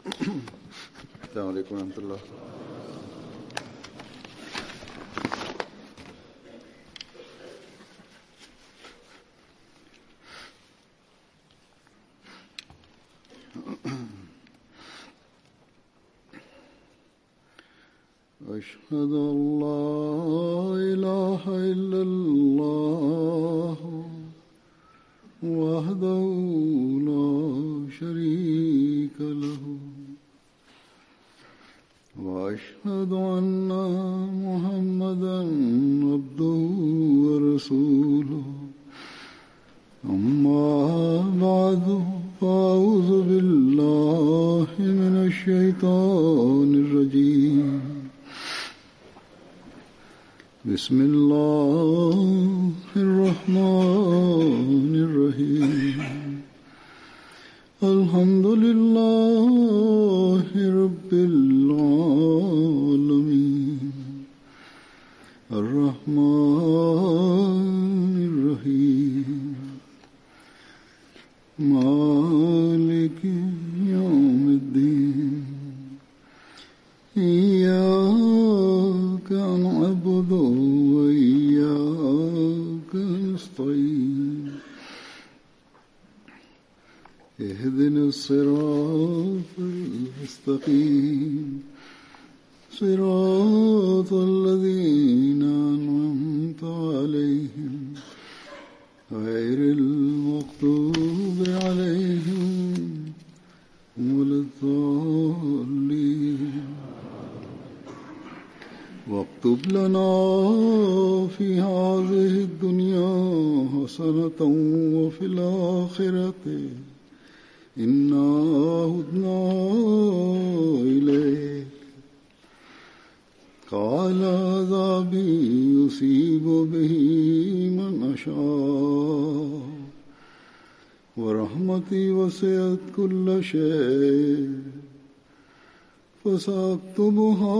السلام عليكم ورحمة الله. أشهد أن لا إله إلا الله وحده لا شريك له وأشهد أن محمدا عبده ورسوله أما بعد فأعوذ بالله من الشيطان الرجيم بسم الله الرحمن الرحيم الحمد لله رب العالمين الرحمن الرحيم مالك يوم الدين إياك نعبد وإياك نستعين اهدنا الصراط المستقيم صراط الذين أنعمت عليهم غير المغضوب عليهم ولا الضالين واكتب لنا في هذه الدنيا حسنة وفي الآخرة إنا هدنا إليك قال عذابي يصيب به من أشاء ورحمتي وسعت كل شيء فسأكتبها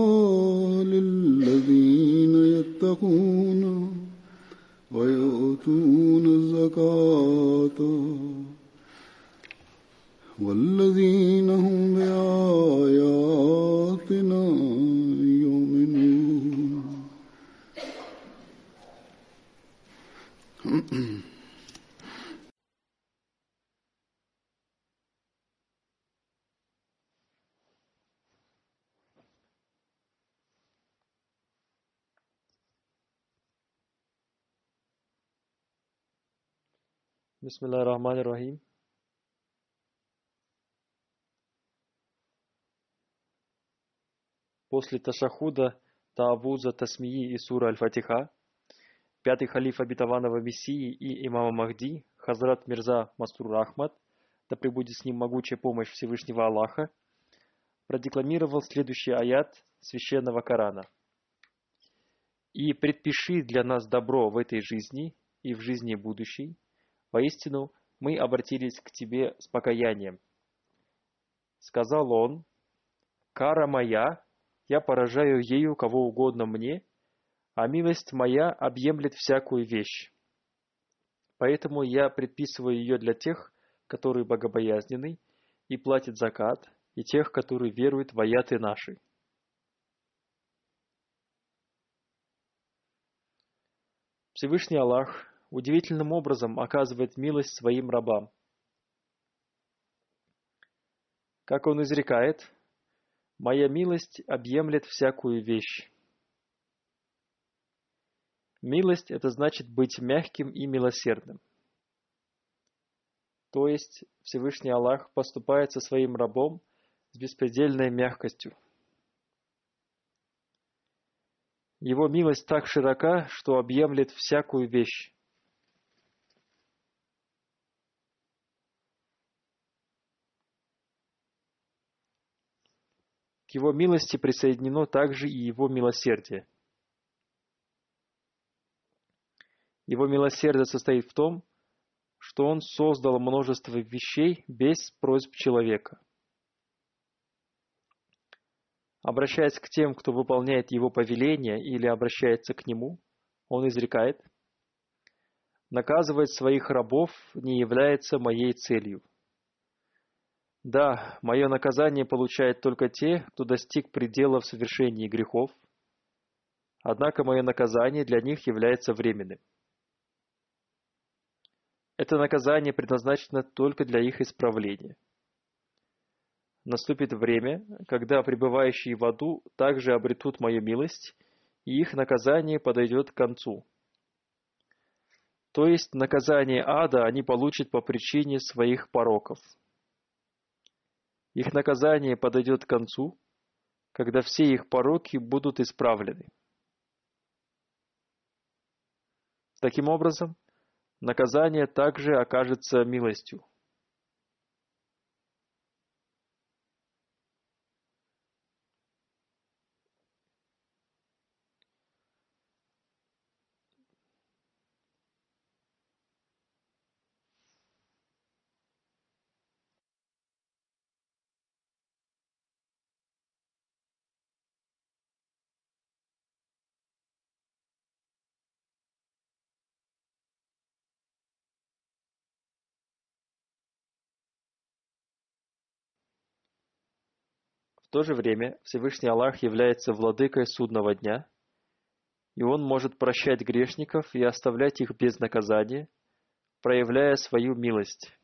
للذين يتقون ويؤتون الزكاة والذين هم بآياتنا يؤمنون. Бисмиллахир-рахманир-рахим. После ташахуда, таавуза, тасмии и сура Аль-Фатиха, пятый халиф обетованного Мессии и имама Махди, Хазрат Мирза Масрур Ахмад, да пребудет с ним могучая помощь Всевышнего Аллаха, продекламировал следующий аят священного Корана. «И предпиши для нас добро в этой жизни и в жизни будущей. Воистину, мы обратились к тебе с покаянием». Сказал он: «Кара моя, я поражаю ею кого угодно мне, а милость моя объемлет всякую вещь. Поэтому я предписываю ее для тех, которые богобоязненны и платят закат, и тех, которые веруют в аяты наши». Всевышний Аллах удивительным образом оказывает милость своим рабам. Как он изрекает: «Моя милость объемлет всякую вещь». Милость – это значит быть мягким и милосердным. То есть Всевышний Аллах поступает со своим рабом с беспредельной мягкостью. Его милость так широка, что объемлет всякую вещь. К его милости присоединено также и его милосердие. Его милосердие состоит в том, что он создал множество вещей без просьб человека. Обращаясь к тем, кто выполняет его повеления или обращается к нему, он изрекает: «Наказывать своих рабов не является моей целью. Да, мое наказание получают только те, кто достиг предела в совершении грехов, однако мое наказание для них является временным. Это наказание предназначено только для их исправления. Наступит время, когда пребывающие в аду также обретут мою милость, и их наказание подойдет к концу. То есть наказание ада они получат по причине своих пороков. Их наказание подойдет к концу, когда все их пороки будут исправлены. Таким образом, наказание также окажется милостью. В то же время Всевышний Аллах является владыкой судного дня, и Он может прощать грешников и оставлять их без наказания, проявляя свою милость.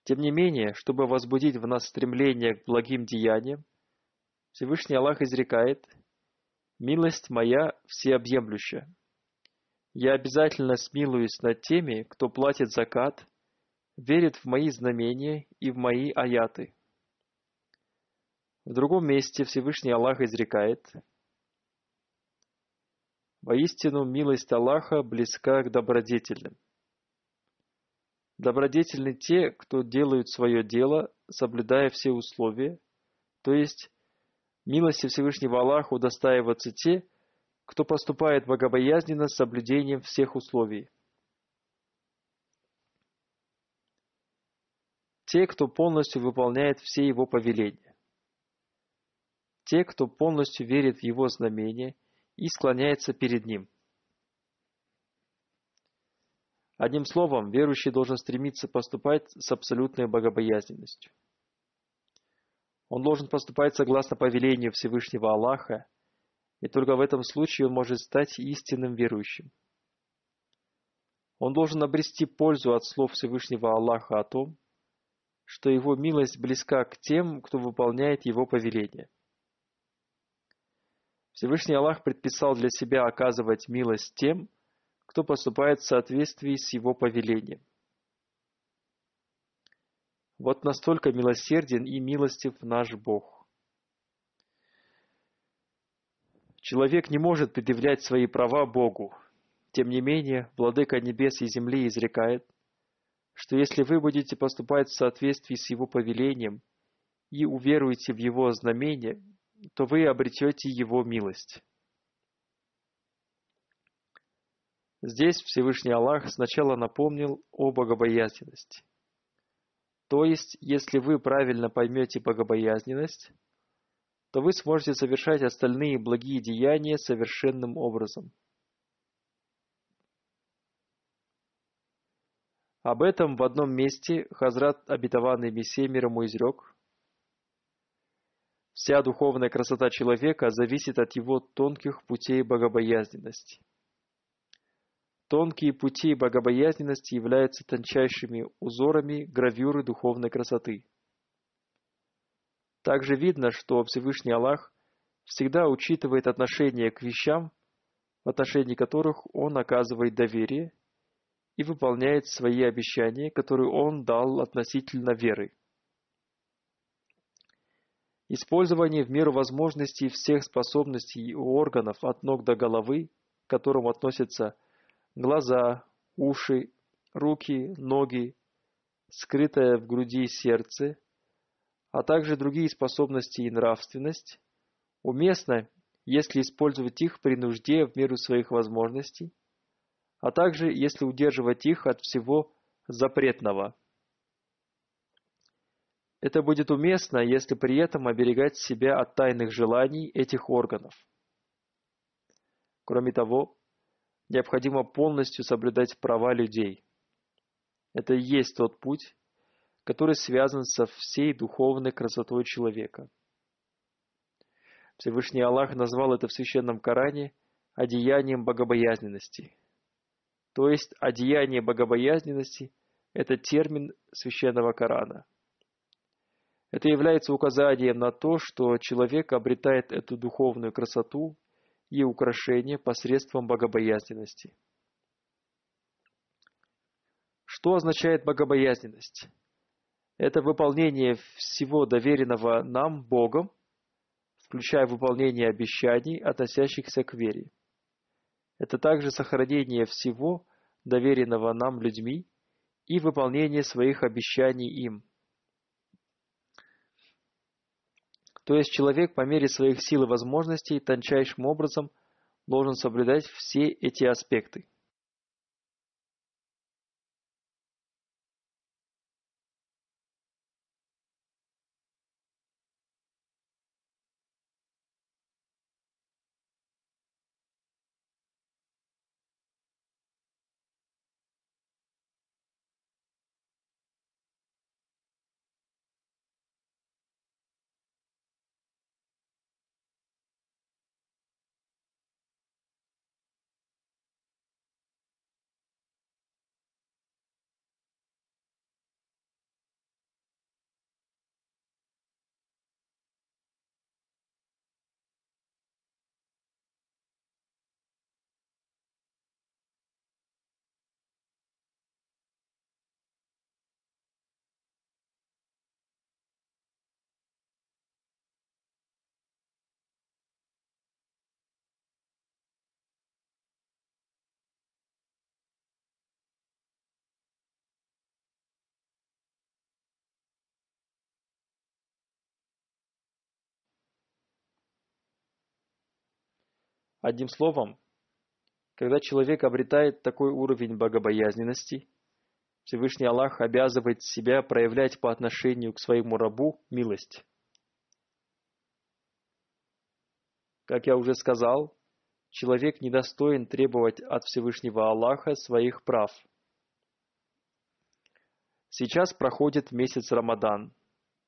Тем не менее, чтобы возбудить в нас стремление к благим деяниям, Всевышний Аллах изрекает: «Милость моя всеобъемлющая. Я обязательно смилуюсь над теми, кто платит закат, верит в мои знамения и в мои аяты». В другом месте Всевышний Аллах изрекает: «Воистину милость Аллаха близка к добродетельным. Добродетельны те, кто делают свое дело, соблюдая все условия, то есть милости Всевышнего Аллаха удостаиваются те, кто поступает богобоязненно с соблюдением всех условий. Те, кто полностью выполняет все его повеления. Те, кто полностью верит в его знамения и склоняется перед ним». Одним словом, верующий должен стремиться поступать с абсолютной богобоязненностью. Он должен поступать согласно повелению Всевышнего Аллаха, и только в этом случае он может стать истинным верующим. Он должен обрести пользу от слов Всевышнего Аллаха о том, что его милость близка к тем, кто выполняет его повеление. Всевышний Аллах предписал для себя оказывать милость тем, кто поступает в соответствии с его повелением. Вот настолько милосерден и милостив наш Бог. Человек не может предъявлять свои права Богу. Тем не менее, Владыка небес и земли изрекает, что если вы будете поступать в соответствии с его повелением и уверуете в его знамения, то вы обретете его милость. Здесь Всевышний Аллах сначала напомнил о богобоязненности. То есть, если вы правильно поймете богобоязненность, то вы сможете совершать остальные благие деяния совершенным образом. Об этом в одном месте Хазрат обетованный Мессия мир ему изрек: «Вся духовная красота человека зависит от его тонких путей богобоязненности». Тонкие пути богобоязненности являются тончайшими узорами гравюры духовной красоты. Также видно, что Всевышний Аллах всегда учитывает отношение к вещам, в отношении которых Он оказывает доверие и выполняет свои обещания, которые Он дал относительно веры. Использование в меру возможностей всех способностей и органов от ног до головы, к которым относятся глаза, уши, руки, ноги, скрытое в груди сердце, а также другие способности и нравственность, уместно, если использовать их при нужде в меру своих возможностей, а также если удерживать их от всего запретного. Это будет уместно, если при этом оберегать себя от тайных желаний этих органов. Кроме того, необходимо полностью соблюдать права людей. Это и есть тот путь, который связан со всей духовной красотой человека. Всевышний Аллах назвал это в Священном Коране одеянием богобоязненности. То есть одеяние богобоязненности – это термин Священного Корана. Это является указанием на то, что человек обретает эту духовную красоту и украшение посредством богобоязненности. Что означает богобоязненность? Это выполнение всего доверенного нам Богом, включая выполнение обещаний, относящихся к вере. Это также сохранение всего доверенного нам людьми и выполнение своих обещаний им. То есть человек по мере своих сил и возможностей тончайшим образом должен соблюдать все эти аспекты. Одним словом, когда человек обретает такой уровень богобоязненности, Всевышний Аллах обязывает себя проявлять по отношению к своему рабу милость. Как я уже сказал, человек недостоин требовать от Всевышнего Аллаха своих прав. Сейчас проходит месяц Рамадан.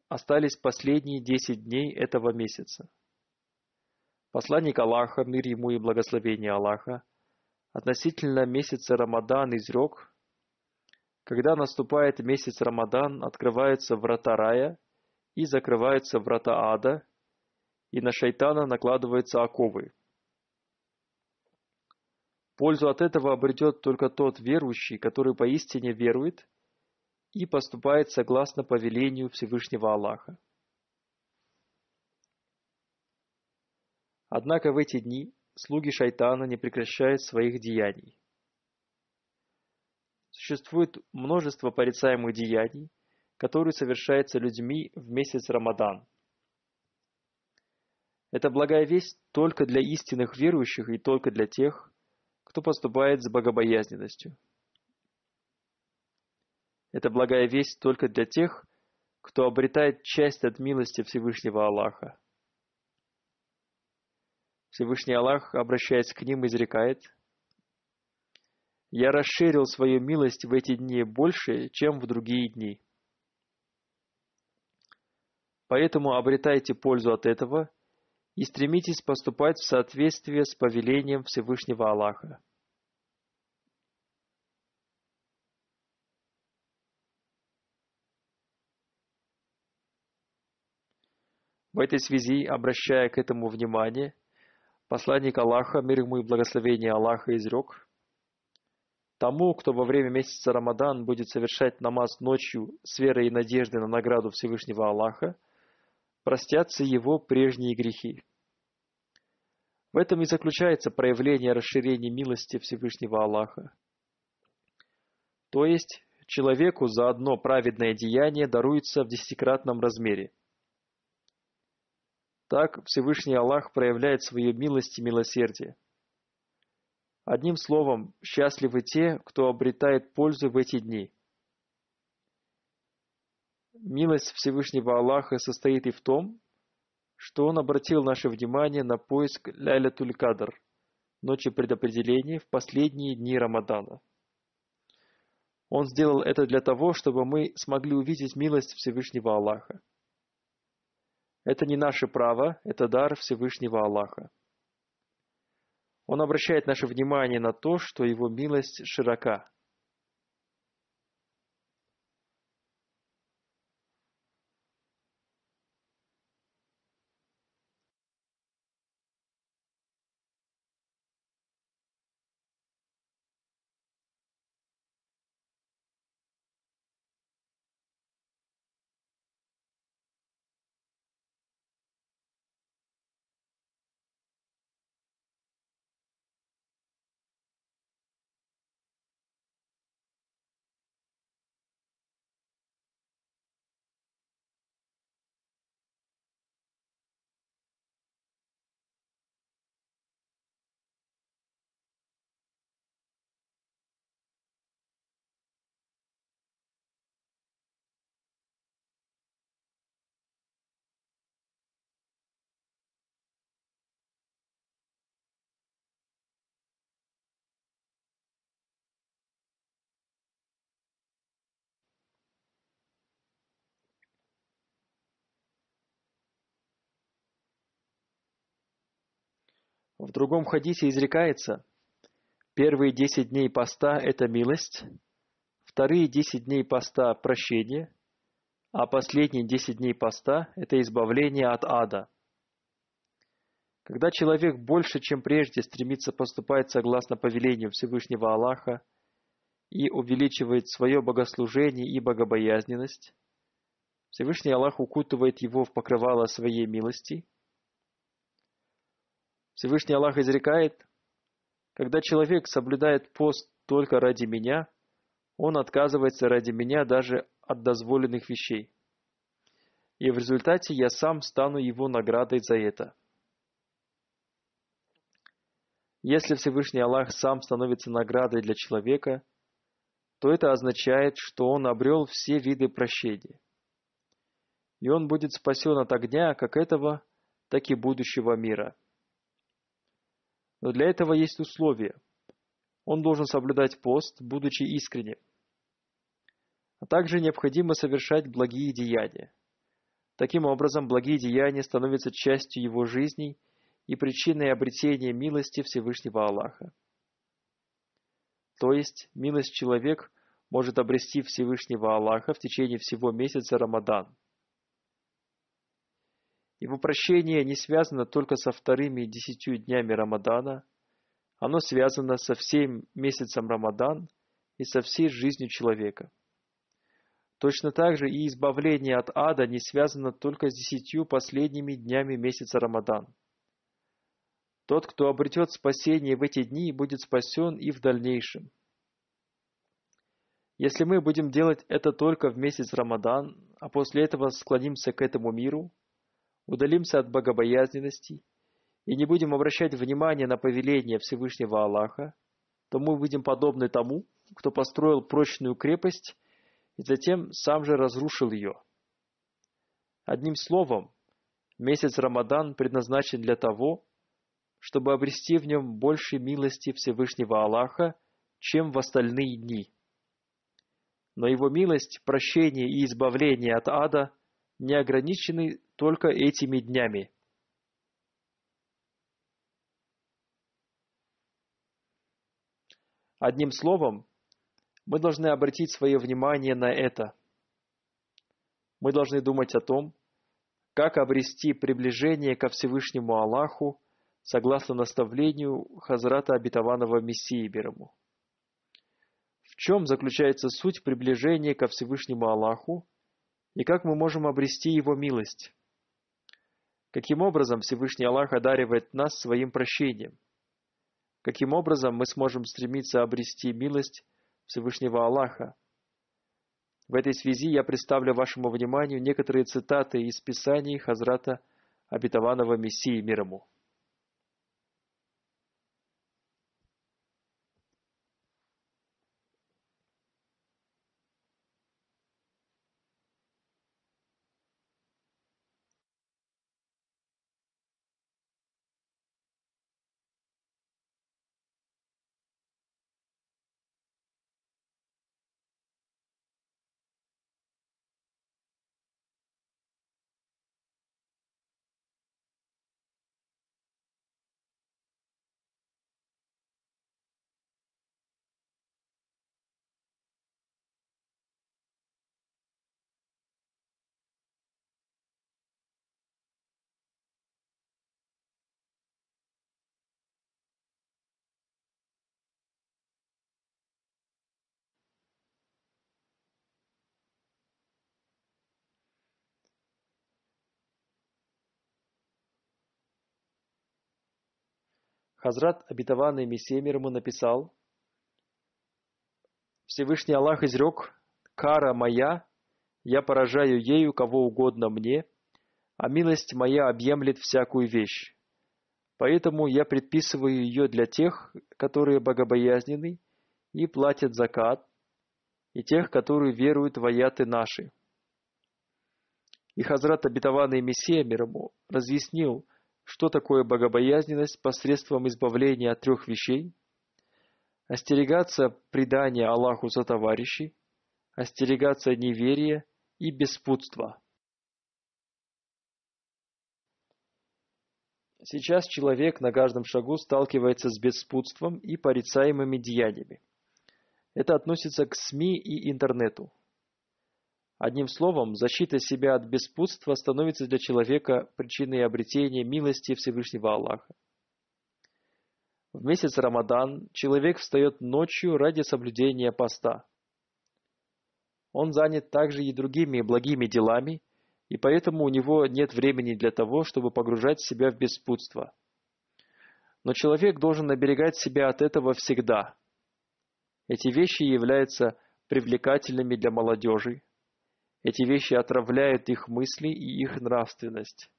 Остались последние 10 дней этого месяца. Посланник Аллаха, мир ему и благословение Аллаха, относительно месяца Рамадан изрек: когда наступает месяц Рамадан, открываются врата рая и закрываются врата ада, и на шайтана накладываются оковы. Пользу от этого обретет только тот верующий, который поистине верует и поступает согласно повелению Всевышнего Аллаха. Однако в эти дни слуги шайтана не прекращают своих деяний. Существует множество порицаемых деяний, которые совершаются людьми в месяц Рамадан. Это благая весть только для истинных верующих и только для тех, кто поступает с богобоязненностью. Это благая весть только для тех, кто обретает часть от милости Всевышнего Аллаха. Всевышний Аллах, обращаясь к ним, изрекает: «Я расширил свою милость в эти дни больше, чем в другие дни. Поэтому обретайте пользу от этого и стремитесь поступать в соответствии с повелением Всевышнего Аллаха». В этой связи, обращая к этому внимание, посланник Аллаха, мир ему и благословение Аллаха, изрек: «Тому, кто во время месяца Рамадан будет совершать намаз ночью с верой и надеждой на награду Всевышнего Аллаха, простятся его прежние грехи». В этом и заключается проявление расширения милости Всевышнего Аллаха. То есть, человеку за одно праведное деяние даруется в 10-кратном размере. Так Всевышний Аллах проявляет свою милость и милосердие. Одним словом, счастливы те, кто обретает пользу в эти дни. Милость Всевышнего Аллаха состоит и в том, что Он обратил наше внимание на поиск Ляйлятуль Кадр, ночи предопределения, в последние дни Рамадана. Он сделал это для того, чтобы мы смогли увидеть милость Всевышнего Аллаха. Это не наше право, это дар Всевышнего Аллаха. Он обращает наше внимание на то, что Его милость широка. В другом хадисе изрекается: первые 10 дней поста – это милость, вторые 10 дней поста – прощение, а последние 10 дней поста – это избавление от ада. Когда человек больше, чем прежде, стремится поступать согласно повелению Всевышнего Аллаха и увеличивает свое богослужение и богобоязненность, Всевышний Аллах укутывает его в покрывало своей милости. Всевышний Аллах изрекает: когда человек соблюдает пост только ради меня, он отказывается ради меня даже от дозволенных вещей. И в результате я сам стану его наградой за это. Если Всевышний Аллах сам становится наградой для человека, то это означает, что он обрел все виды прощения. И он будет спасен от огня как этого, так и будущего мира. Но для этого есть условия. Он должен соблюдать пост, будучи искренним. А также необходимо совершать благие деяния. Таким образом, благие деяния становятся частью его жизни и причиной обретения милости Всевышнего Аллаха. То есть, милость человек может обрести Всевышнего Аллаха в течение всего месяца Рамадан. Его прощение не связано только со вторыми 10 днями Рамадана, оно связано со всем месяцем Рамадан и со всей жизнью человека. Точно так же и избавление от ада не связано только с 10 последними днями месяца Рамадан. Тот, кто обретет спасение в эти дни, будет спасен и в дальнейшем. Если мы будем делать это только в месяц Рамадан, а после этого склонимся к этому миру, удалимся от богобоязненности и не будем обращать внимания на повеление Всевышнего Аллаха, то мы будем подобны тому, кто построил прочную крепость и затем сам же разрушил ее. Одним словом, месяц Рамадан предназначен для того, чтобы обрести в нем больше милости Всевышнего Аллаха, чем в остальные дни. Но его милость, прощение и избавление от ада не ограничены только этими днями. Одним словом, мы должны обратить свое внимание на это. Мы должны думать о том, как обрести приближение ко Всевышнему Аллаху согласно наставлению Хазрата Обетованного Мессии мир ему. В чем заключается суть приближения ко Всевышнему Аллаху и как мы можем обрести Его милость? Каким образом Всевышний Аллах одаривает нас своим прощением? Каким образом мы сможем стремиться обрести милость Всевышнего Аллаха? В этой связи я представлю вашему вниманию некоторые цитаты из Писаний Хазрата Обетованного Мессии мир ему. Хазрат, обетованный Мессия мир ему, написал: Всевышний Аллах изрек: «Кара моя, я поражаю ею кого угодно мне, а милость моя объемлет всякую вещь. Поэтому я предписываю ее для тех, которые богобоязненны и платят закат, и тех, которые веруют в аяты наши». И Хазрат, обетованный Мессия мир ему, разъяснил, что такое богобоязненность посредством избавления от 3 вещей: остерегаться предания Аллаху за товарищей, остерегаться неверия и беспутства. Сейчас человек на каждом шагу сталкивается с беспутством и порицаемыми деяниями. Это относится к СМИ и интернету. Одним словом, защита себя от беспутства становится для человека причиной обретения милости Всевышнего Аллаха. В месяц Рамадан человек встает ночью ради соблюдения поста. Он занят также и другими благими делами, и поэтому у него нет времени для того, чтобы погружать себя в беспутство. Но человек должен оберегать себя от этого всегда. Эти вещи являются привлекательными для молодежи. Эти вещи отравляют их мысли и их нравственность.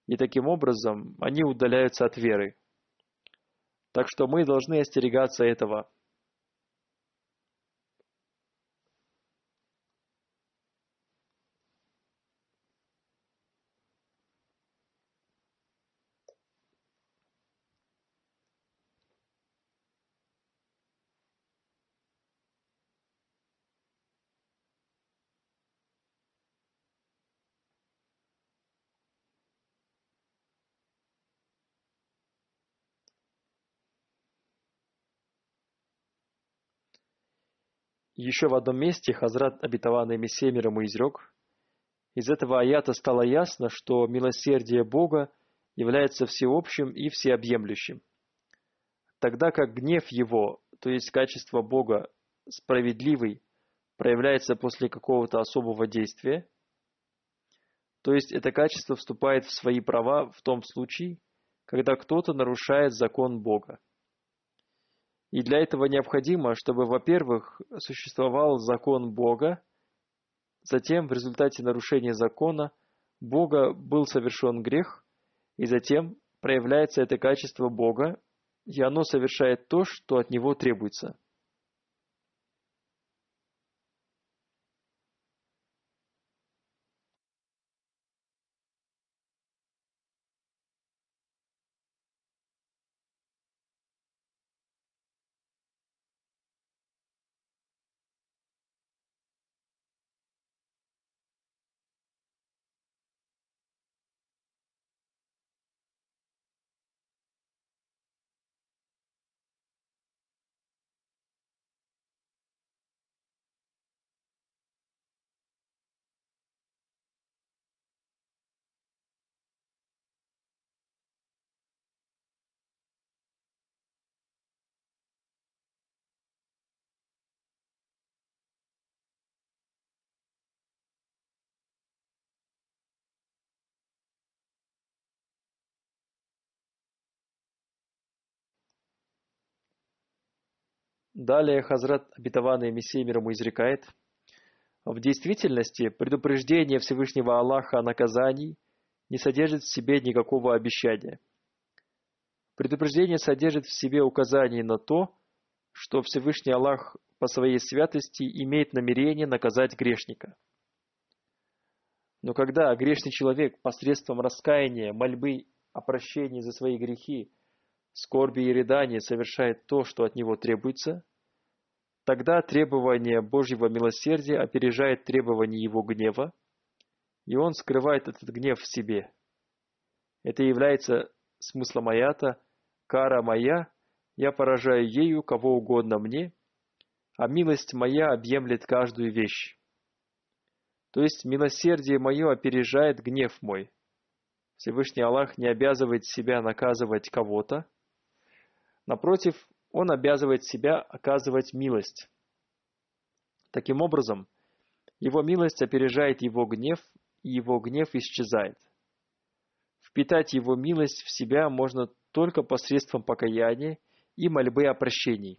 И таким образом они удаляются от веры. Так что мы должны остерегаться этого. Еще в одном месте Хазрат, обетованный Мессия мир ему, изрек: из этого аята стало ясно, что милосердие Бога является всеобщим и всеобъемлющим, тогда как гнев Его, то есть качество Бога, справедливый, проявляется после какого-то особого действия, то есть это качество вступает в свои права в том случае, когда кто-то нарушает закон Бога. И для этого необходимо, чтобы, во-первых, существовал закон Бога, затем в результате нарушения закона Бога был совершен грех, и затем проявляется это качество Бога, и оно совершает то, что от него требуется. Далее Хазрат, обетованный Мессия мир ему, изрекает: в действительности предупреждение Всевышнего Аллаха о наказании не содержит в себе никакого обещания. Предупреждение содержит в себе указание на то, что Всевышний Аллах по своей святости имеет намерение наказать грешника. Но когда грешный человек посредством раскаяния, мольбы о прощении за свои грехи, скорби и рыдания совершает то, что от него требуется, тогда требование Божьего милосердия опережает требование его гнева, и он скрывает этот гнев в себе. Это является смыслом аята: «Кара моя, я поражаю ею кого угодно мне, а милость моя объемлет каждую вещь». То есть милосердие мое опережает гнев мой. Всевышний Аллах не обязывает себя наказывать кого-то. Напротив, Он обязывает себя оказывать милость. Таким образом, Его милость опережает Его гнев, и Его гнев исчезает. Впитать Его милость в себя можно только посредством покаяния и мольбы о прощении.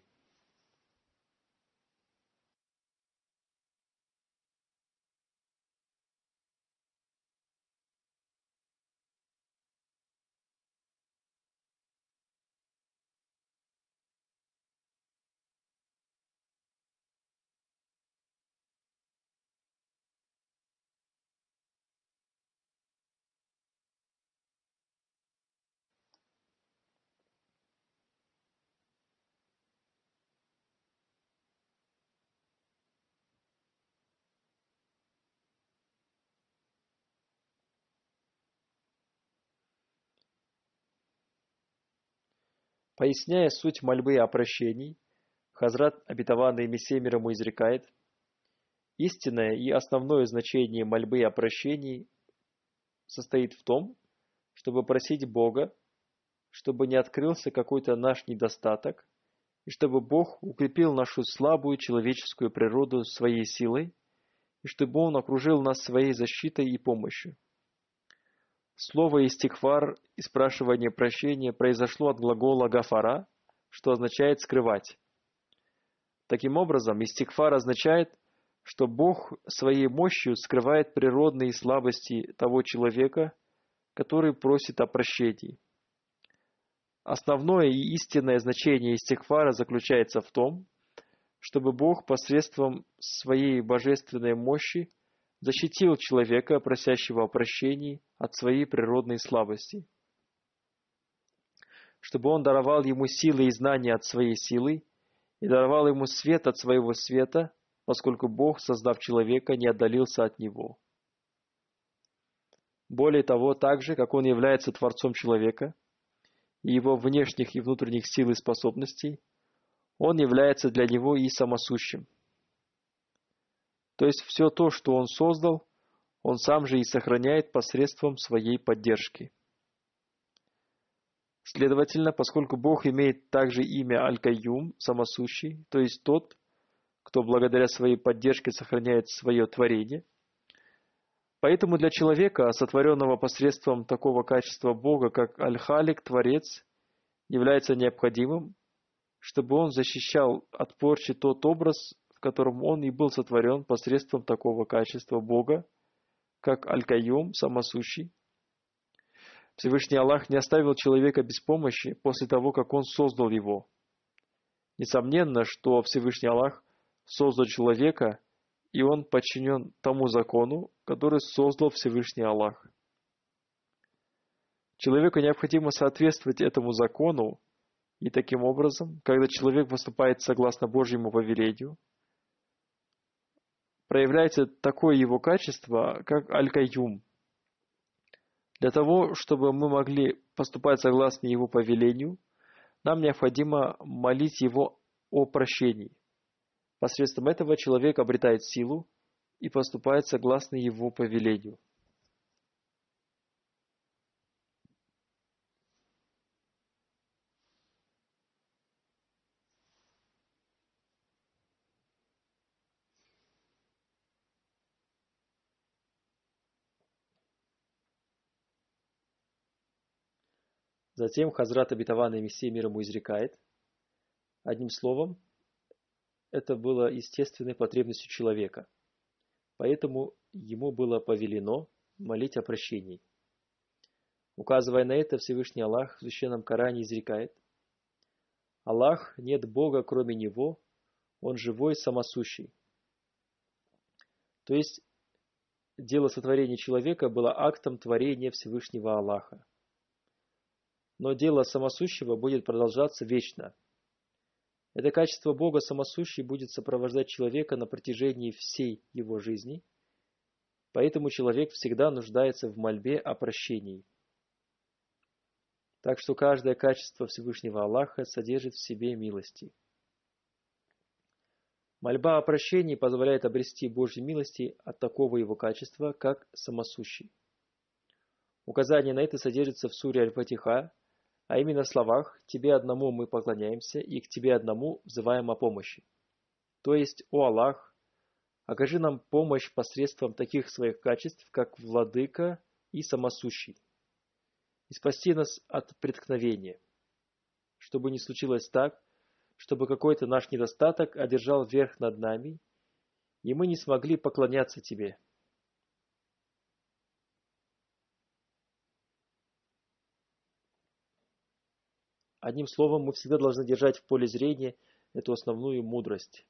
Поясняя суть мольбы о прощении, Хазрат обетованный Мессия мир ему изрекает: истинное и основное значение мольбы о прощении состоит в том, чтобы просить Бога, чтобы не открылся какой-то наш недостаток, и чтобы Бог укрепил нашу слабую человеческую природу своей силой, и чтобы Он окружил нас своей защитой и помощью. Слово «истигфар» и спрашивание прощения произошло от глагола «гафара», что означает «скрывать». Таким образом, истигфар означает, что Бог своей мощью скрывает природные слабости того человека, который просит о прощении. Основное и истинное значение истигфара заключается в том, чтобы Бог посредством своей божественной мощи защитил человека, просящего о прощении, от своей природной слабости, чтобы Он даровал ему силы и знания от своей силы и даровал ему свет от своего света, поскольку Бог, создав человека, не отдалился от него. Более того, так же, как Он является Творцом человека и его внешних и внутренних сил и способностей, Он является для него и самосущим. То есть все то, что Он создал, Он сам же и сохраняет посредством своей поддержки. Следовательно, поскольку Бог имеет также имя Аль-Кайюм, самосущий, то есть тот, кто благодаря своей поддержке сохраняет свое творение, поэтому для человека, сотворенного посредством такого качества Бога, как Аль-Халик, Творец, является необходимым, чтобы он защищал от порчи тот образ, в котором он и был сотворен посредством такого качества Бога, как Аль-Кайюм, самосущий. Всевышний Аллах не оставил человека без помощи после того, как Он создал его. Несомненно, что Всевышний Аллах создал человека, и он подчинен тому закону, который создал Всевышний Аллах. Человеку необходимо соответствовать этому закону, и таким образом, когда человек поступает согласно Божьему повелению, проявляется такое его качество, как Аль-Кайюм. Для того, чтобы мы могли поступать согласно его повелению, нам необходимо молить его о прощении. Посредством этого человек обретает силу и поступает согласно его повелению. Затем Хазрат обетованный Мессия мир ему изрекает: одним словом, это было естественной потребностью человека, поэтому ему было повелено молить о прощении. Указывая на это, Всевышний Аллах в Священном Коране изрекает: Аллах, нет Бога кроме Него, Он живой, самосущий. То есть, дело сотворения человека было актом творения Всевышнего Аллаха. Но дело самосущего будет продолжаться вечно. Это качество Бога самосущий будет сопровождать человека на протяжении всей его жизни, поэтому человек всегда нуждается в мольбе о прощении. Так что каждое качество Всевышнего Аллаха содержит в себе милости. Мольба о прощении позволяет обрести Божьи милости от такого его качества, как самосущий. Указание на это содержится в суре Аль-Фатиха, а именно в словах «Тебе одному мы поклоняемся и к Тебе одному взываем о помощи». То есть, «О Аллах, окажи нам помощь посредством таких своих качеств, как Владыка и Самосущий, и спаси нас от преткновения». чтобы не случилось так, чтобы какой-то наш недостаток одержал верх над нами, и мы не смогли поклоняться Тебе. Одним словом, мы всегда должны держать в поле зрения эту основную мудрость.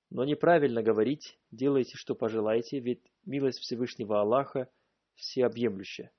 Но неправильно говорить: делайте, что пожелаете, ведь милость Всевышнего Аллаха всеобъемлющая.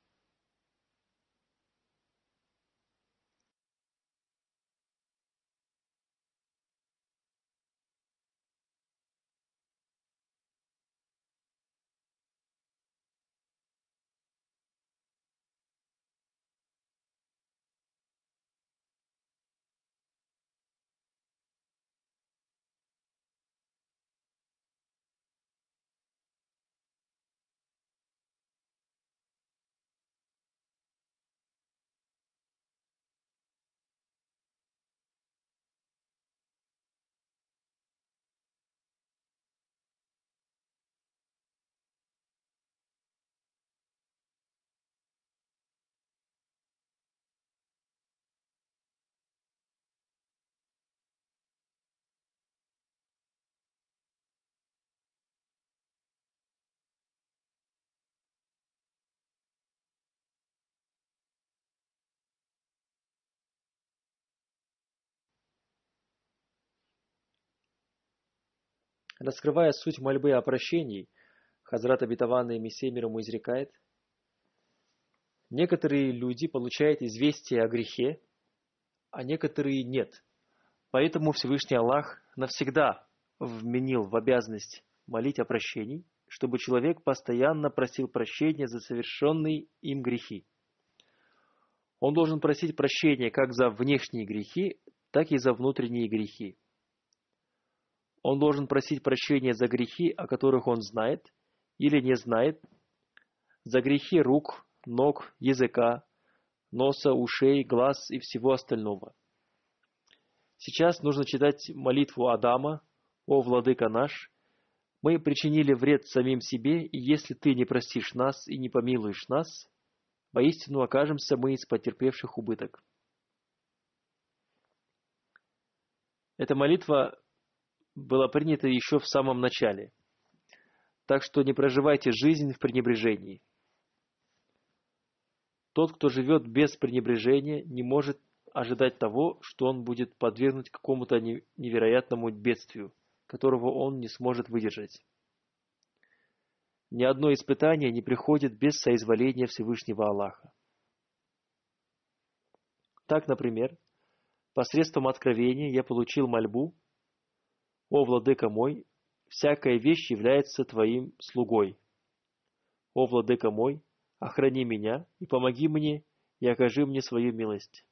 Раскрывая суть мольбы о прощении, Хазрат обетованный Мессия мир ему изрекает: некоторые люди получают известие о грехе, а некоторые нет. Поэтому Всевышний Аллах навсегда вменил в обязанность молить о прощении, чтобы человек постоянно просил прощения за совершенные им грехи. Он должен просить прощения как за внешние грехи, так и за внутренние грехи. Он должен просить прощения за грехи, о которых он знает или не знает, за грехи рук, ног, языка, носа, ушей, глаз и всего остального. Сейчас нужно читать молитву Адама: «О Владыка наш, мы причинили вред самим себе, и если Ты не простишь нас и не помилуешь нас, воистину окажемся мы из потерпевших убыток». Эта молитва была принята еще в самом начале, так что не проживайте жизнь в пренебрежении. Тот, кто живет без пренебрежения, не может ожидать того, что он будет подвергнут какому-то невероятному бедствию, которого он не сможет выдержать. Ни одно испытание не приходит без соизволения Всевышнего Аллаха. Так, например, посредством откровения я получил мольбу: «О Владыка мой, всякая вещь является Твоим слугой. О Владыка мой, охрани меня и помоги мне и окажи мне свою милость».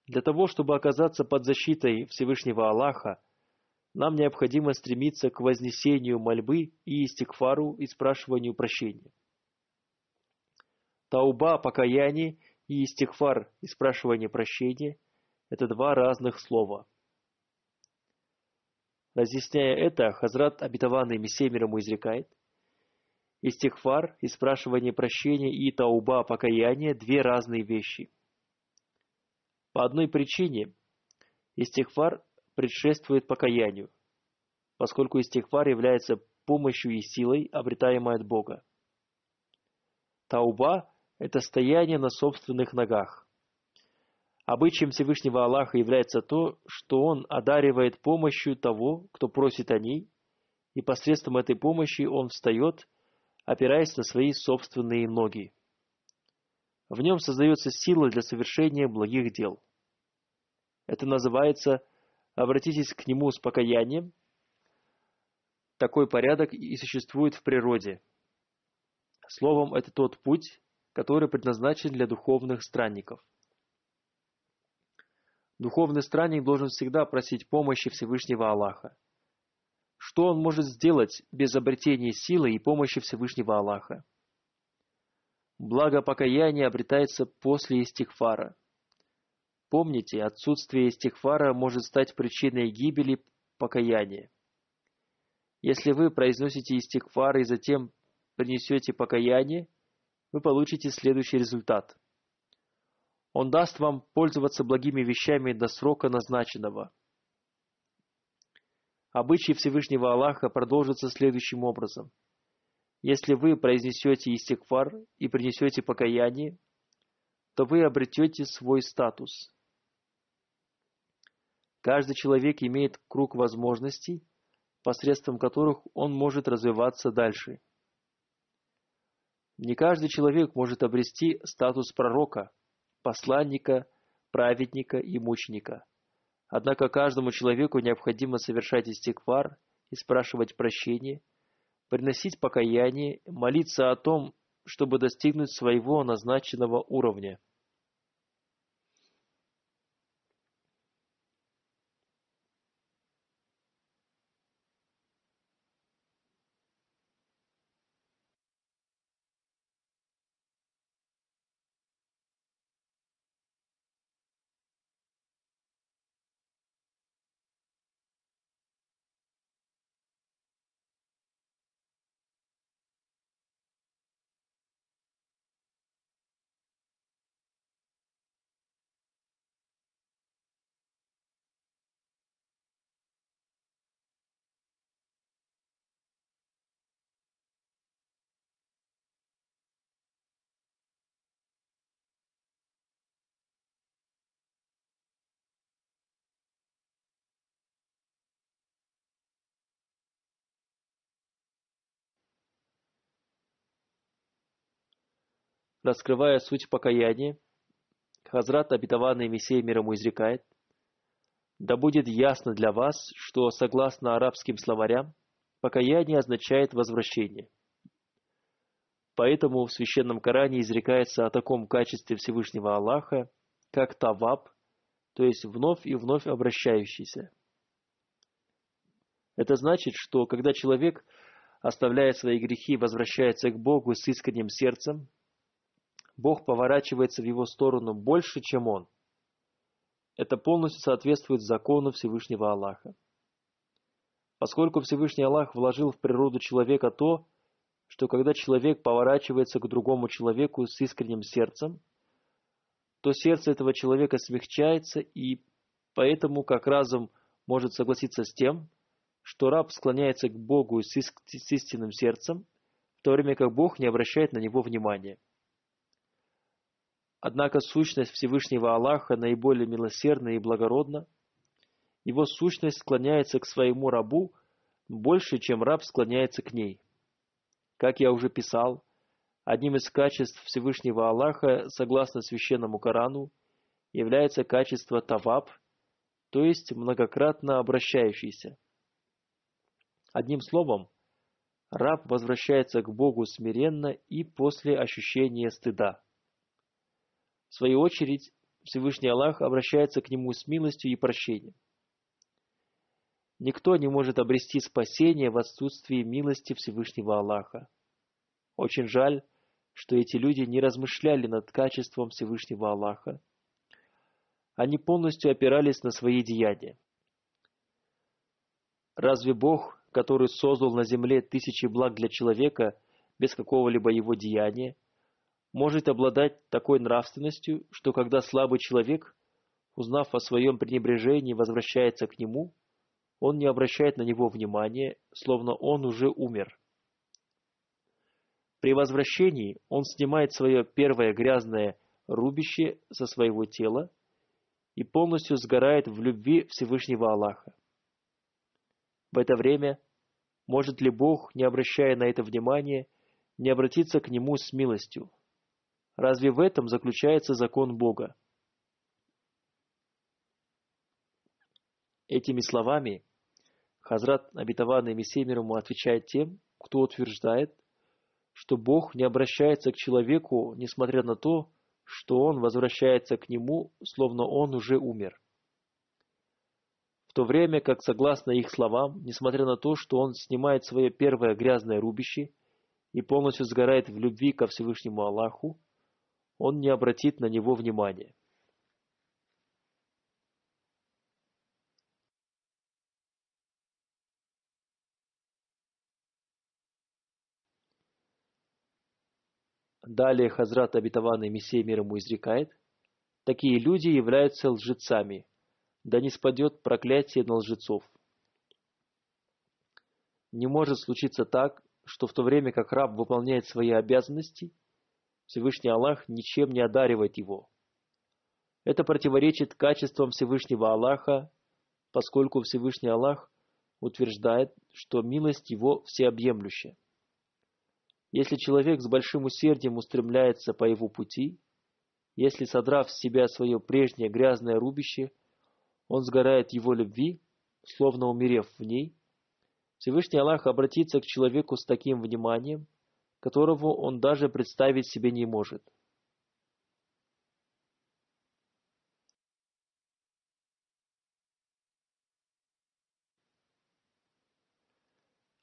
Для того, чтобы оказаться под защитой Всевышнего Аллаха, нам необходимо стремиться к вознесению мольбы и истигфару и спрашиванию прощения. Тауба, покаяние, и истигфар, и спрашивание прощения – это два разных слова. Разъясняя это, Хазрат обетованный Мессия мир ему изрекает: истигфар, и спрашивание прощения, и тауба, покаяние – две разные вещи. По одной причине истигфар предшествует покаянию, поскольку истигфар является помощью и силой, обретаемой от Бога. Тауба – это стояние на собственных ногах. Обычаем Всевышнего Аллаха является то, что Он одаривает помощью того, кто просит о ней, и посредством этой помощи он встает, опираясь на свои собственные ноги. В нем создается сила для совершения благих дел. Это называется «обратитесь к Нему с покаянием». Такой порядок и существует в природе. Словом, это тот путь, который предназначен для духовных странников. Духовный странник должен всегда просить помощи Всевышнего Аллаха. Что он может сделать без обретения силы и помощи Всевышнего Аллаха? Благо покаяния обретается после истигфара. Помните, отсутствие истигфара может стать причиной гибели покаяния. Если вы произносите истигфар и затем принесете покаяние, вы получите следующий результат. Он даст вам пользоваться благими вещами до срока назначенного. Обычай Всевышнего Аллаха продолжится следующим образом. Если вы произнесете истигфар и принесете покаяние, то вы обретете свой статус. Каждый человек имеет круг возможностей, посредством которых он может развиваться дальше. Не каждый человек может обрести статус пророка, посланника, праведника и мученика. Однако каждому человеку необходимо совершать истигфар и спрашивать прощения, приносить покаяние, молиться о том, чтобы достигнуть своего назначенного уровня. Раскрывая суть покаяния, Хазрат обетованный Мессия мир ему изрекает: «Да будет ясно для вас, что, согласно арабским словарям, покаяние означает возвращение. Поэтому в Священном Коране изрекается о таком качестве Всевышнего Аллаха, как таваб, то есть вновь и вновь обращающийся. Это значит, что когда человек оставляет свои грехи и возвращается к Богу с искренним сердцем, Бог поворачивается в его сторону больше, чем он. Это полностью соответствует закону Всевышнего Аллаха. Поскольку Всевышний Аллах вложил в природу человека то, что когда человек поворачивается к другому человеку с искренним сердцем, то сердце этого человека смягчается, и поэтому как разум может согласиться с тем, что раб склоняется к Богу с истинным сердцем, в то время как Бог не обращает на него внимания. Однако сущность Всевышнего Аллаха наиболее милосердна и благородна. Его сущность склоняется к своему рабу больше, чем раб склоняется к ней. Как я уже писал, одним из качеств Всевышнего Аллаха, согласно Священному Корану, является качество таваб, то есть многократно обращающийся. Одним словом, раб возвращается к Богу смиренно и после ощущения стыда. В свою очередь, Всевышний Аллах обращается к нему с милостью и прощением. Никто не может обрести спасение в отсутствии милости Всевышнего Аллаха. Очень жаль, что эти люди не размышляли над качеством Всевышнего Аллаха. Они полностью опирались на свои деяния. Разве Бог, который создал на земле тысячи благ для человека без какого-либо его деяния, может обладать такой нравственностью, что когда слабый человек, узнав о своем пренебрежении, возвращается к нему, он не обращает на него внимания, словно он уже умер. При возвращении он снимает свое первое грязное рубище со своего тела и полностью сгорает в любви Всевышнего Аллаха. В это время может ли Бог, не обращая на это внимания, не обратиться к нему с милостью? Разве в этом заключается закон Бога? Этими словами Хазрат обетованный Мессия мир ему отвечает тем, кто утверждает, что Бог не обращается к человеку, несмотря на то, что он возвращается к нему, словно он уже умер. В то время как, согласно их словам, несмотря на то, что он снимает свое первое грязное рубище и полностью сгорает в любви ко Всевышнему Аллаху, он не обратит на него внимания. Далее Хазрат обетованный Мессия мир ему изрекает: такие люди являются лжецами, да не спадет проклятие на лжецов. Не может случиться так, что в то время как раб выполняет свои обязанности, Всевышний Аллах ничем не одаривает его. Это противоречит качествам Всевышнего Аллаха, поскольку Всевышний Аллах утверждает, что милость его всеобъемлющая. Если человек с большим усердием устремляется по его пути, если, содрав с себя свое прежнее грязное рубище, он сгорает его любви, словно умерев в ней, Всевышний Аллах обратится к человеку с таким вниманием, которого он даже представить себе не может.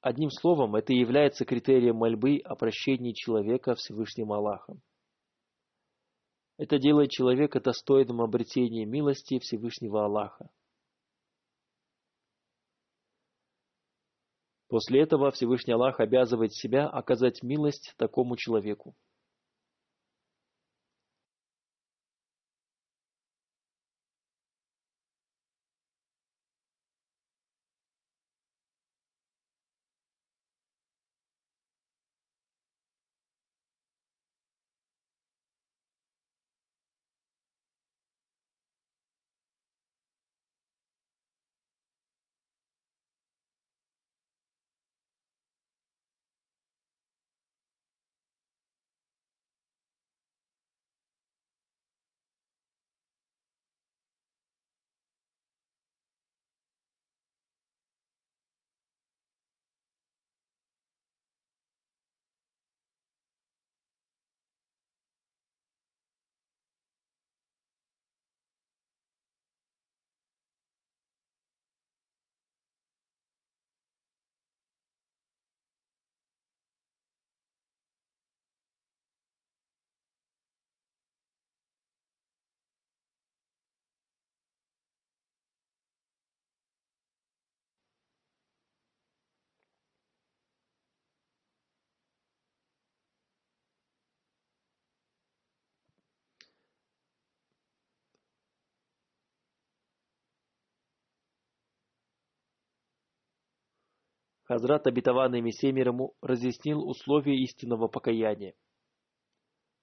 Одним словом, это является критерием мольбы о прощении человека Всевышним Аллахом. Это делает человека достойным обретения милости Всевышнего Аллаха. После этого Всевышний Аллах обязывает себя оказать милость такому человеку. Хазрат обетованный Мессия мир ему разъяснил условия истинного покаяния.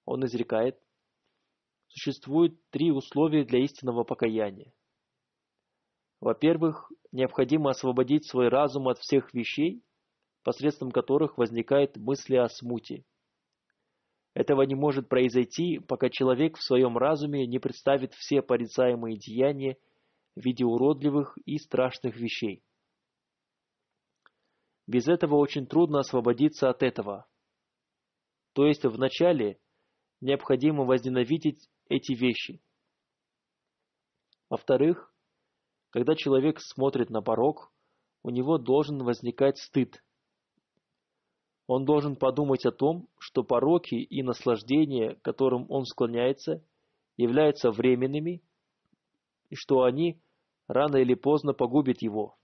Он изрекает: существует 3 условия для истинного покаяния. Во-первых, необходимо освободить свой разум от всех вещей, посредством которых возникают мысли о смуте. Этого не может произойти, пока человек в своем разуме не представит все порицаемые деяния в виде уродливых и страшных вещей. Без этого очень трудно освободиться от этого. То есть вначале необходимо возненавидеть эти вещи. Во-вторых, когда человек смотрит на порок, у него должен возникать стыд. Он должен подумать о том, что пороки и наслаждения, к которым он склоняется, являются временными, и что они рано или поздно погубят его.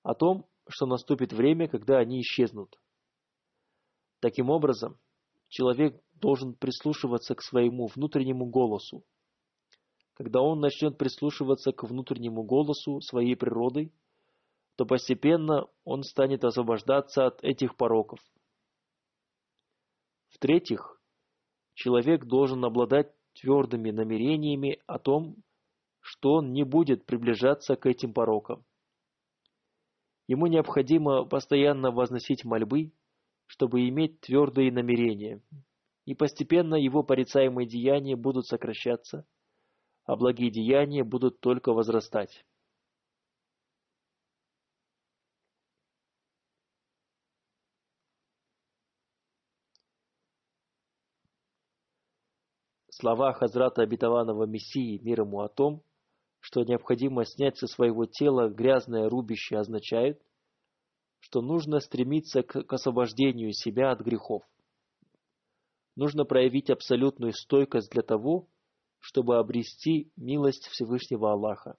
О том, что наступит время, когда они исчезнут. Таким образом, человек должен прислушиваться к своему внутреннему голосу. Когда он начнет прислушиваться к внутреннему голосу своей природы, то постепенно он станет освобождаться от этих пороков. В-третьих, человек должен обладать твердыми намерениями о том, что он не будет приближаться к этим порокам. Ему необходимо постоянно возносить мольбы, чтобы иметь твердые намерения, и постепенно его порицаемые деяния будут сокращаться, а благие деяния будут только возрастать. Слова Хазрата обетованного Мессии мир ему о том, что необходимо снять со своего тела грязное рубище, означают, что нужно стремиться к освобождению себя от грехов. Нужно проявить абсолютную стойкость для того, чтобы обрести милость Всевышнего Аллаха.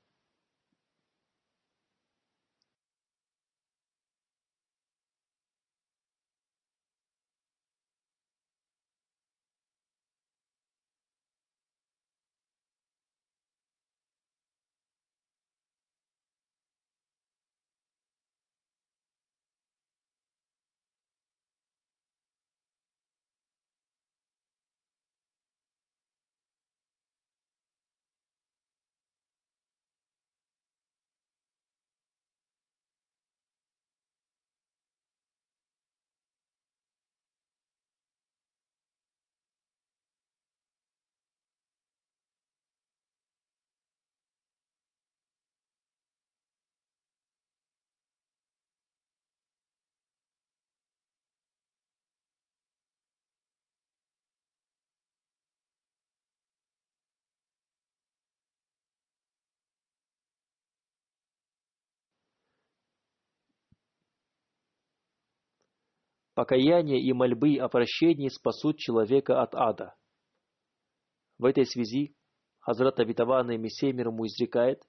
покаяние и мольбы о прощении спасут человека от ада. В этой связи Хазрат Обетованный Мессия мир ему изрекает: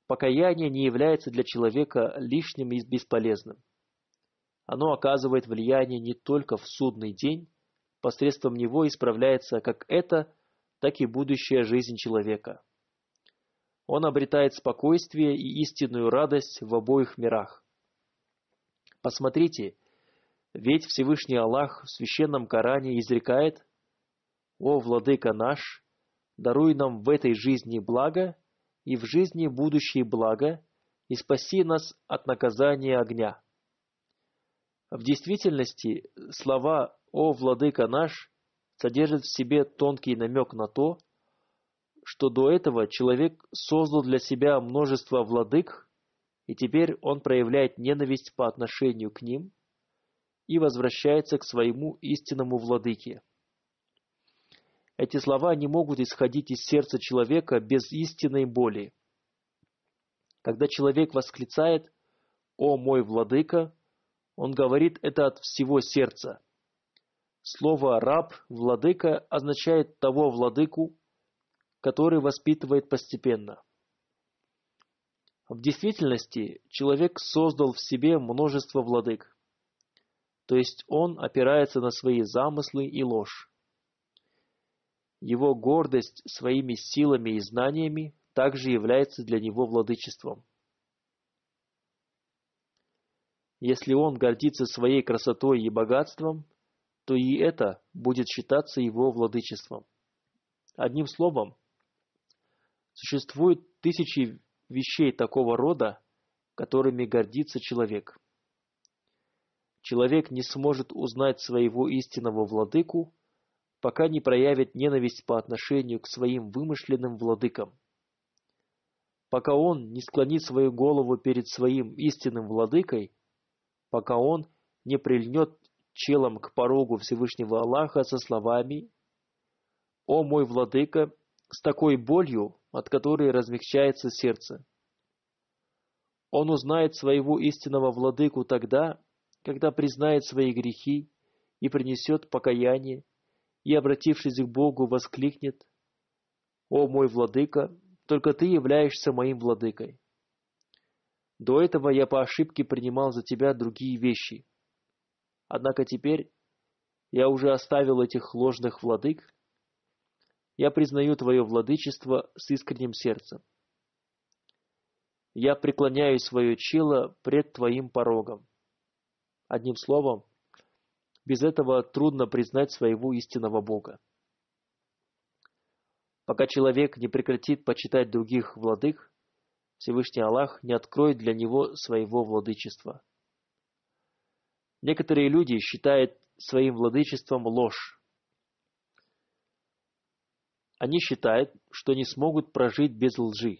покаяние не является для человека лишним и бесполезным. Оно оказывает влияние не только в судный день, посредством него исправляется как эта, так и будущая жизнь человека. Он обретает спокойствие и истинную радость в обоих мирах. Посмотрите, ведь Всевышний Аллах в Священном Коране изрекает: «О, Владыка наш, даруй нам в этой жизни благо и в жизни будущей благо, и спаси нас от наказания огня». В действительности, слова «О, Владыка наш» содержат в себе тонкий намек на то, что до этого человек создал для себя множество владык, и теперь он проявляет ненависть по отношению к ним и возвращается к своему истинному владыке. Эти слова не могут исходить из сердца человека без истинной боли. Когда человек восклицает «О мой владыка», он говорит это от всего сердца. Слово «раб», «владыка» означает того владыку, который воспитывает постепенно. В действительности человек создал в себе множество владык, то есть он опирается на свои замыслы и ложь. Его гордость своими силами и знаниями также является для него владычеством. Если он гордится своей красотой и богатством, то и это будет считаться его владычеством. Одним словом, существует тысячи вещей такого рода, которыми гордится человек. Человек не сможет узнать своего истинного владыку, пока не проявит ненависть по отношению к своим вымышленным владыкам. Пока он не склонит свою голову перед своим истинным владыкой, пока он не прильнет челом к порогу Всевышнего Аллаха со словами «О мой владыка», с такой болью, от которой размягчается сердце. Он узнает своего истинного владыку тогда, когда признает свои грехи и принесет покаяние, и, обратившись к Богу, воскликнет: «О мой владыка, только ты являешься моим владыкой. До этого я по ошибке принимал за тебя другие вещи. Однако теперь я уже оставил этих ложных владык. Я признаю твое владычество с искренним сердцем. Я преклоняю свое чело пред твоим порогом». Одним словом, без этого трудно признать своего истинного Бога. Пока человек не прекратит почитать других владык, Всевышний Аллах не откроет для него своего владычества. Некоторые люди считают своим владычеством ложь. Они считают, что не смогут прожить без лжи.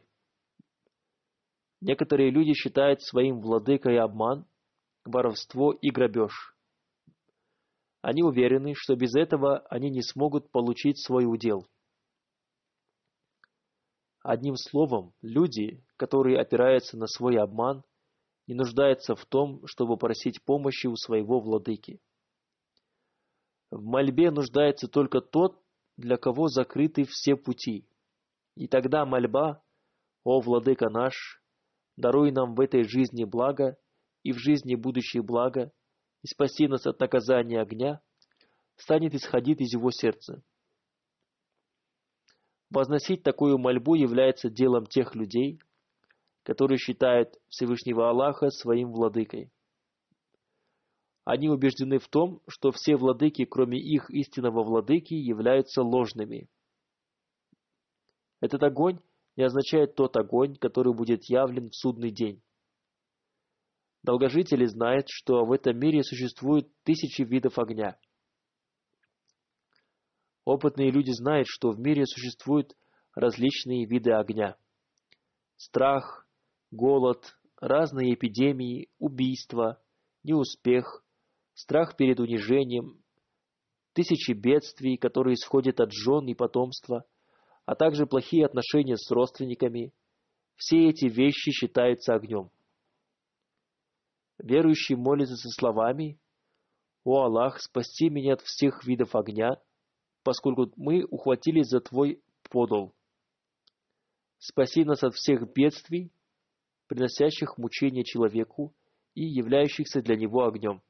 Некоторые люди считают своим владыкой обман, воровство и грабеж. Они уверены, что без этого они не смогут получить свой удел. Одним словом, люди, которые опираются на свой обман, не нуждаются в том, чтобы просить помощи у своего владыки. В мольбе нуждается только тот, для кого закрыты все пути. И тогда мольба: «О владыка наш, даруй нам в этой жизни благо и в жизни будущей благо, и спаси нас от наказания огня», станет исходить из его сердца. Возносить такую мольбу является делом тех людей, которые считают Всевышнего Аллаха своим владыкой. Они убеждены в том, что все владыки, кроме их истинного владыки, являются ложными. Этот огонь не означает тот огонь, который будет явлен в судный день. Долгожители знают, что в этом мире существует тысячи видов огня. Опытные люди знают, что в мире существуют различные виды огня. Страх, голод, разные эпидемии, убийства, неуспех, страх перед унижением, тысячи бедствий, которые исходят от жен и потомства, а также плохие отношения с родственниками. Все эти вещи считаются огнем. Верующий молится со словами: О Аллах, спаси меня от всех видов огня, поскольку мы ухватились за Твой подол. Спаси нас от всех бедствий, приносящих мучения человеку и являющихся для него огнем.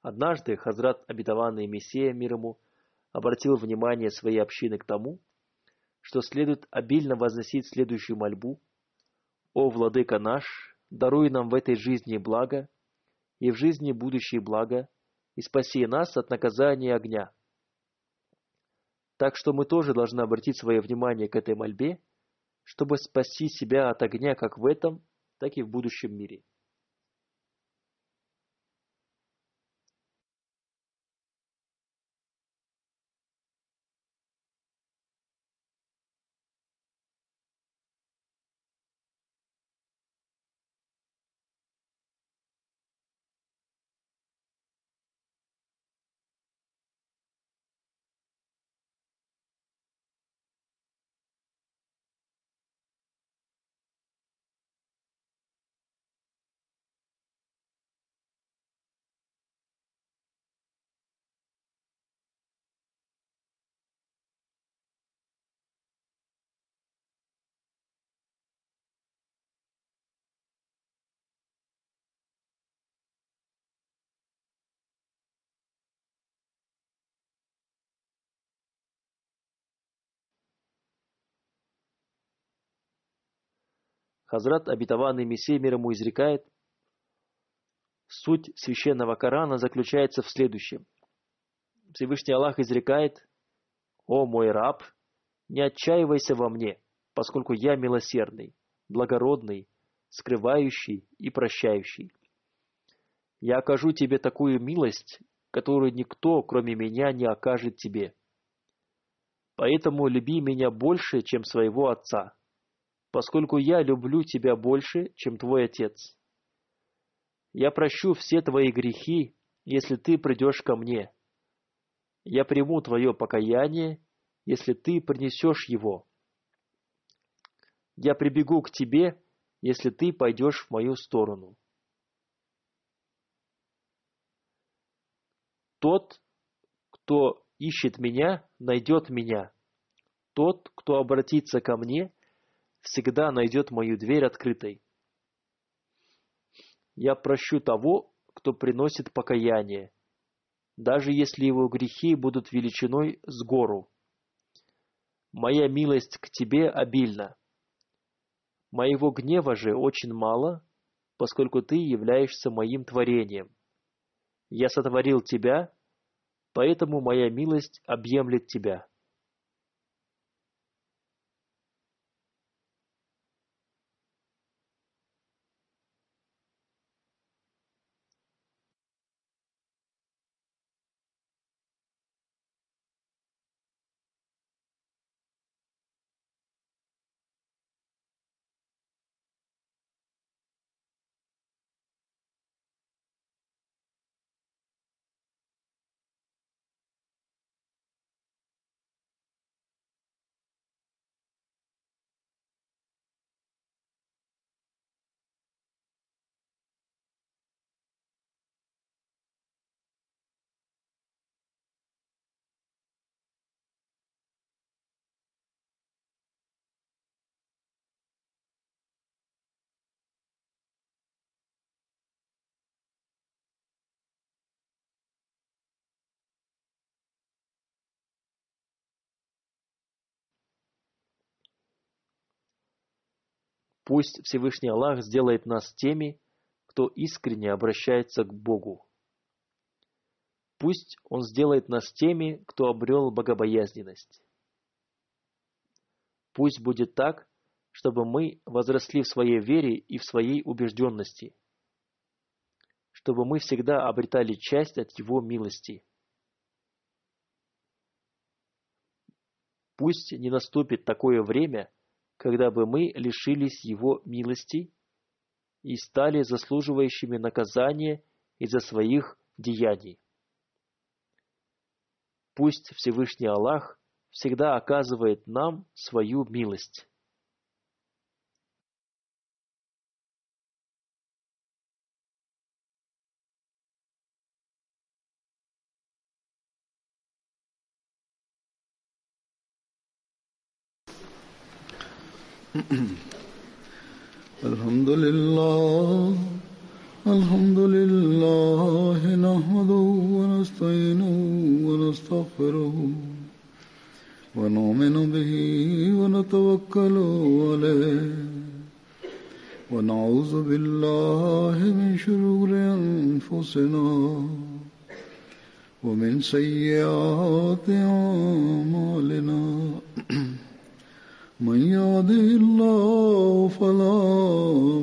Однажды Хазрат обетованный Мессия мир ему обратил внимание своей общины к тому, что следует обильно возносить следующую мольбу: «О Владыка наш, даруй нам в этой жизни благо и в жизни будущее благо, и спаси нас от наказания огня». Так что мы тоже должны обратить свое внимание к этой мольбе, чтобы спасти себя от огня как в этом, так и в будущем мире. Хазрат обетованный Мессия мир ему изрекает: суть священного Корана заключается в следующем. Всевышний Аллах изрекает: «О мой раб, не отчаивайся во мне, поскольку я милосердный, благородный, скрывающий и прощающий. Я окажу тебе такую милость, которую никто, кроме меня, не окажет тебе. Поэтому люби меня больше, чем своего отца, поскольку я люблю тебя больше, чем твой отец. Я прощу все твои грехи, если ты придешь ко мне. Я приму твое покаяние, если ты принесешь его. Я прибегу к тебе, если ты пойдешь в мою сторону». Тот, кто ищет меня, найдет меня. Тот, кто обратится ко мне, всегда найдет мою дверь открытой. Я прощу того, кто приносит покаяние, даже если его грехи будут величиной с гору. Моя милость к тебе обильна. Моего гнева же очень мало, поскольку ты являешься моим творением. Я сотворил тебя, поэтому моя милость объемлет тебя. Пусть Всевышний Аллах сделает нас теми, кто искренне обращается к Богу. Пусть Он сделает нас теми, кто обрел богобоязненность. Пусть будет так, чтобы мы возросли в своей вере и в своей убежденности, чтобы мы всегда обретали часть от Его милости. Пусть не наступит такое время, когда бы мы лишились Его милости и стали заслуживающими наказания из-за своих деяний. Пусть Всевышний Аллах всегда оказывает нам свою милость. الحمد لله نحمده ونستعينه ونستغفره ونؤمن به ونتوكل عليه ونعوذ بالله من شرور أنفسنا ومن سيئات أعمالنا من يهده الله فلا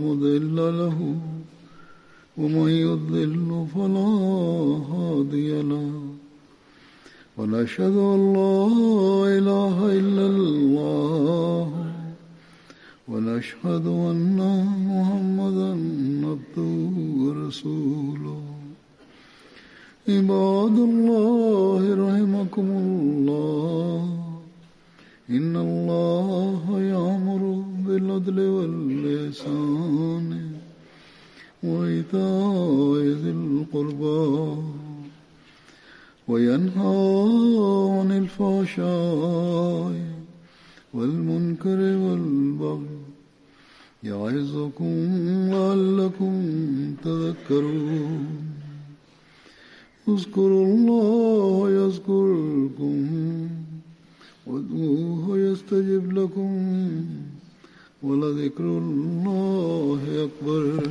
مضل له ومن يضلل فلا هادي له ونشهد أن لا إله إلا الله ونشهد أن محمدا عبده ورسوله عباد الله رحمكم الله إن الله يأمر بالعدل والإحسان وإيتاء ذي القربى وينهى عن الفحشاء والمنكر والبغي يعظكم لعلكم تذكرون اذكروا الله يذكركم وادعوه يستجب لكم ولذكر الله أكبر